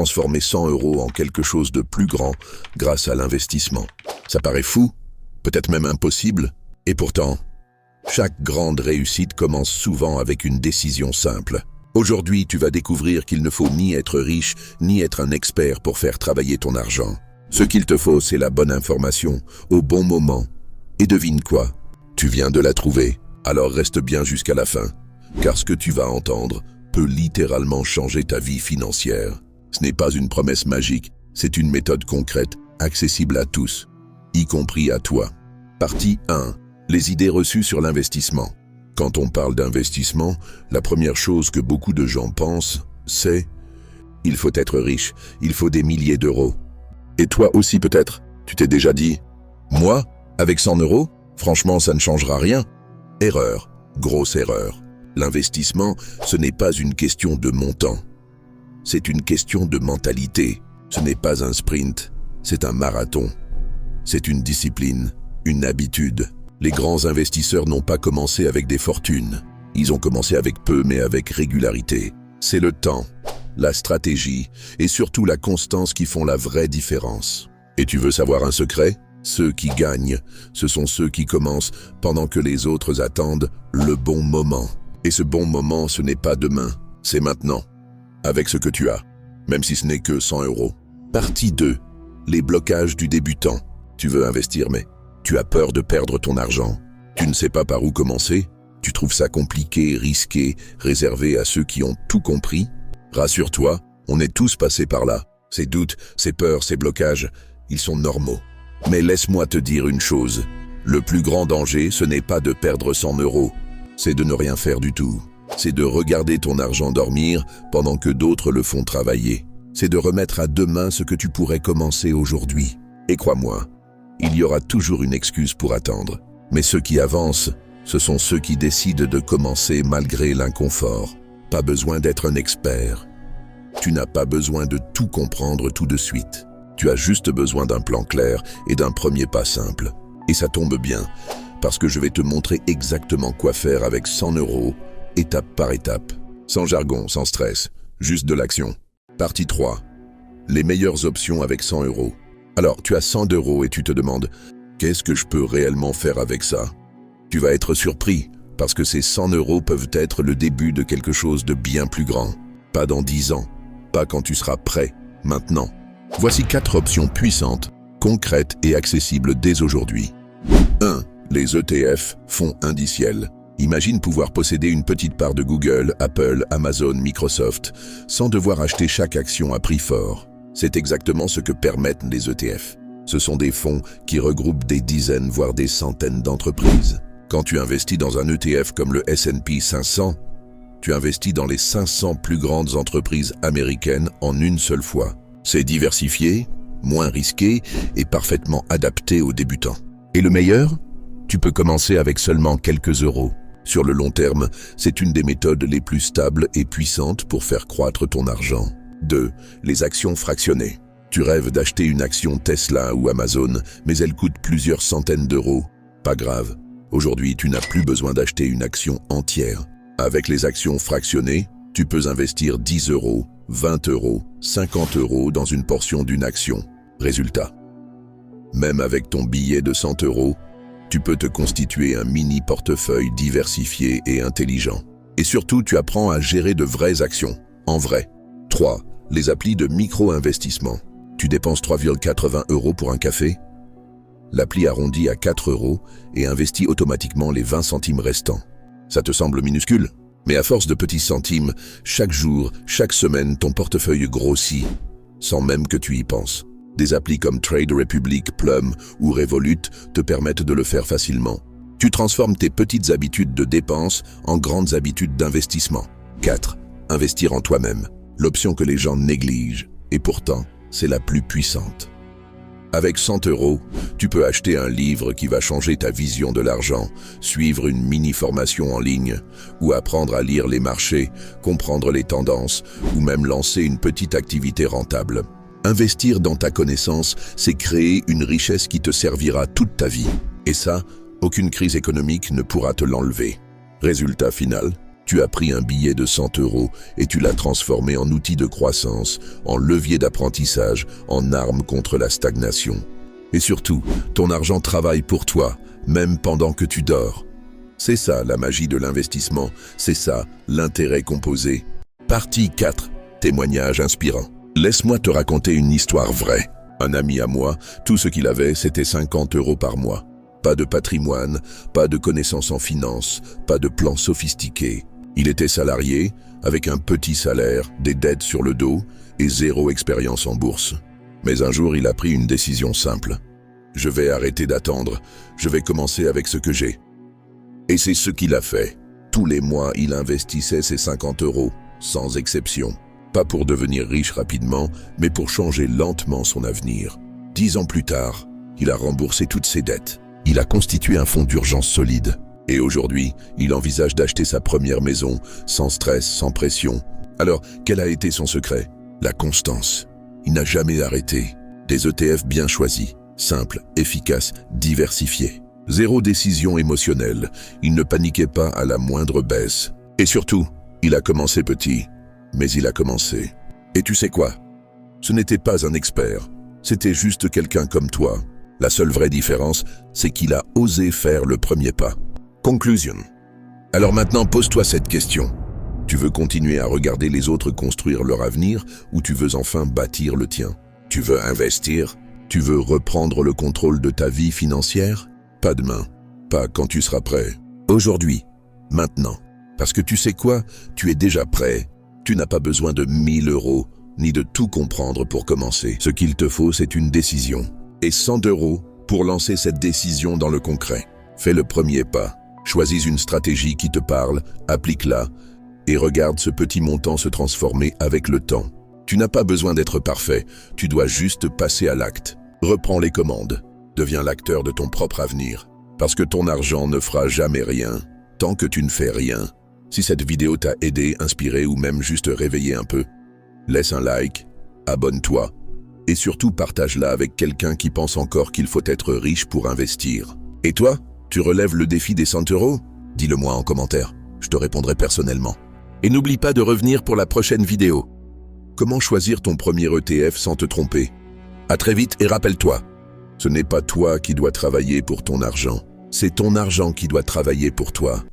transformer 100 € en quelque chose de plus grand grâce à l'investissement. Ça paraît fou, peut-être même impossible, et pourtant, chaque grande réussite commence souvent avec une décision simple. Aujourd'hui, tu vas découvrir qu'il ne faut ni être riche, ni être un expert pour faire travailler ton argent. Ce qu'il te faut, c'est la bonne information, au bon moment. Et devine quoi? Tu viens de la trouver, alors reste bien jusqu'à la fin, car ce que tu vas entendre peut littéralement changer ta vie financière. Ce n'est pas une promesse magique, c'est une méthode concrète, accessible à tous, y compris à toi. Partie 1. Les idées reçues sur l'investissement. Quand on parle d'investissement, la première chose que beaucoup de gens pensent, c'est « il faut être riche, il faut des milliers d'euros ». Et toi aussi peut-être, tu t'es déjà dit « moi, avec 100 €, franchement ça ne changera rien ». Erreur, grosse erreur. L'investissement, ce n'est pas une question de montant. C'est une question de mentalité. Ce n'est pas un sprint, c'est un marathon. C'est une discipline, une habitude. Les grands investisseurs n'ont pas commencé avec des fortunes. Ils ont commencé avec peu, mais avec régularité. C'est le temps, la stratégie et surtout la constance qui font la vraie différence. Et tu veux savoir un secret? Ceux qui gagnent, ce sont ceux qui commencent pendant que les autres attendent le bon moment. Et ce bon moment, ce n'est pas demain, c'est maintenant. Avec ce que tu as, même si ce n'est que 100 €. Partie 2. Les blocages du débutant. Tu veux investir, mais tu as peur de perdre ton argent. Tu ne sais pas par où commencer. Tu trouves ça compliqué, risqué, réservé à ceux qui ont tout compris. Rassure-toi, on est tous passés par là. Ces doutes, ces peurs, ces blocages, ils sont normaux. Mais laisse-moi te dire une chose. Le plus grand danger, ce n'est pas de perdre 100 €. C'est de ne rien faire du tout. C'est de regarder ton argent dormir pendant que d'autres le font travailler. C'est de remettre à demain ce que tu pourrais commencer aujourd'hui. Et crois-moi, il y aura toujours une excuse pour attendre. Mais ceux qui avancent, ce sont ceux qui décident de commencer malgré l'inconfort. Pas besoin d'être un expert. Tu n'as pas besoin de tout comprendre tout de suite. Tu as juste besoin d'un plan clair et d'un premier pas simple. Et ça tombe bien, parce que je vais te montrer exactement quoi faire avec 100 €, étape par étape. Sans jargon, sans stress, juste de l'action. Partie 3. Les meilleures options avec 100 €. Alors, tu as 100 € et tu te demandes « Qu'est-ce que je peux réellement faire avec ça ?» Tu vas être surpris, parce que ces 100 € peuvent être le début de quelque chose de bien plus grand. Pas dans 10 ans, pas quand tu seras prêt, maintenant. Voici 4 options puissantes, concrètes et accessibles dès aujourd'hui. 1. Les ETF, fonds indiciels. Imagine pouvoir posséder une petite part de Google, Apple, Amazon, Microsoft, sans devoir acheter chaque action à prix fort. C'est exactement ce que permettent les ETF. Ce sont des fonds qui regroupent des dizaines, voire des centaines d'entreprises. Quand tu investis dans un ETF comme le S&P 500, tu investis dans les 500 plus grandes entreprises américaines en une seule fois. C'est diversifié, moins risqué et parfaitement adapté aux débutants. Et le meilleur? Tu peux commencer avec seulement quelques euros. Sur le long terme, c'est une des méthodes les plus stables et puissantes pour faire croître ton argent. 2. Les actions fractionnées. Tu rêves d'acheter une action Tesla ou Amazon, mais elle coûte plusieurs centaines d'euros. Pas grave. Aujourd'hui, tu n'as plus besoin d'acheter une action entière. Avec les actions fractionnées, tu peux investir 10 €, 20 €, 50 € dans une portion d'une action. Résultat. Même avec ton billet de 100 €, tu peux te constituer un mini portefeuille diversifié et intelligent. Et surtout, tu apprends à gérer de vraies actions, en vrai. 3. Les applis de micro-investissement. Tu dépenses 3,80 € pour un café? L'appli arrondit à 4 € et investit automatiquement les 20 centimes restants. Ça te semble minuscule? Mais à force de petits centimes, chaque jour, chaque semaine, ton portefeuille grossit, sans même que tu y penses. Des applis comme Trade Republic, Plum ou Revolut te permettent de le faire facilement. Tu transformes tes petites habitudes de dépenses en grandes habitudes d'investissement. 4. Investir en toi-même. L'option que les gens négligent, et pourtant, c'est la plus puissante. Avec 100 €, tu peux acheter un livre qui va changer ta vision de l'argent, suivre une mini-formation en ligne, ou apprendre à lire les marchés, comprendre les tendances, ou même lancer une petite activité rentable. Investir dans ta connaissance, c'est créer une richesse qui te servira toute ta vie. Et ça, aucune crise économique ne pourra te l'enlever. Résultat final, Tu as pris un billet de 100 € et tu l'as transformé en outil de croissance, en levier d'apprentissage, en arme contre la stagnation. Et surtout, ton argent travaille pour toi, même pendant que tu dors. C'est ça la magie de l'investissement, c'est ça l'intérêt composé. Partie 4. Témoignage inspirant. Laisse-moi te raconter une histoire vraie. Un ami à moi, tout ce qu'il avait, c'était 50 € par mois. Pas de patrimoine, pas de connaissances en finance, pas de plan sophistiqué. Il était salarié, avec un petit salaire, des dettes sur le dos et zéro expérience en bourse. Mais un jour, il a pris une décision simple. Je vais arrêter d'attendre, je vais commencer avec ce que j'ai. Et c'est ce qu'il a fait. Tous les mois, il investissait ses 50 €, sans exception. Pas pour devenir riche rapidement, mais pour changer lentement son avenir. 10 ans plus tard, il a remboursé toutes ses dettes. Il a constitué un fonds d'urgence solide. Et aujourd'hui, il envisage d'acheter sa première maison, sans stress, sans pression. Alors, quel a été son secret? La constance. Il n'a jamais arrêté. Des ETF bien choisis, simples, efficaces, diversifiés. Zéro décision émotionnelle. Il ne paniquait pas à la moindre baisse. Et surtout, il a commencé petit, mais il a commencé. Et tu sais quoi? Ce n'était pas un expert. C'était juste quelqu'un comme toi. La seule vraie différence, c'est qu'il a osé faire le premier pas. Conclusion. Alors maintenant, pose-toi cette question. Tu veux continuer à regarder les autres construire leur avenir ou tu veux enfin bâtir le tien? Tu veux investir? Tu veux reprendre le contrôle de ta vie financière? Pas demain, pas quand tu seras prêt. Aujourd'hui, maintenant. Parce que tu sais quoi? Tu es déjà prêt. Tu n'as pas besoin de 1000 € ni de tout comprendre pour commencer. Ce qu'il te faut, c'est une décision. Et 100 € pour lancer cette décision dans le concret. Fais le premier pas. Choisis une stratégie qui te parle, applique-la et regarde ce petit montant se transformer avec le temps. Tu n'as pas besoin d'être parfait, tu dois juste passer à l'acte. Reprends les commandes, deviens l'acteur de ton propre avenir. Parce que ton argent ne fera jamais rien tant que tu ne fais rien. Si cette vidéo t'a aidé, inspiré ou même juste réveillé un peu, laisse un like, abonne-toi et surtout partage-la avec quelqu'un qui pense encore qu'il faut être riche pour investir. Et toi, tu relèves le défi des 100 €? Dis-le-moi en commentaire, je te répondrai personnellement. Et n'oublie pas de revenir pour la prochaine vidéo. Comment choisir ton premier ETF sans te tromper? À très vite et rappelle-toi, ce n'est pas toi qui dois travailler pour ton argent, c'est ton argent qui doit travailler pour toi.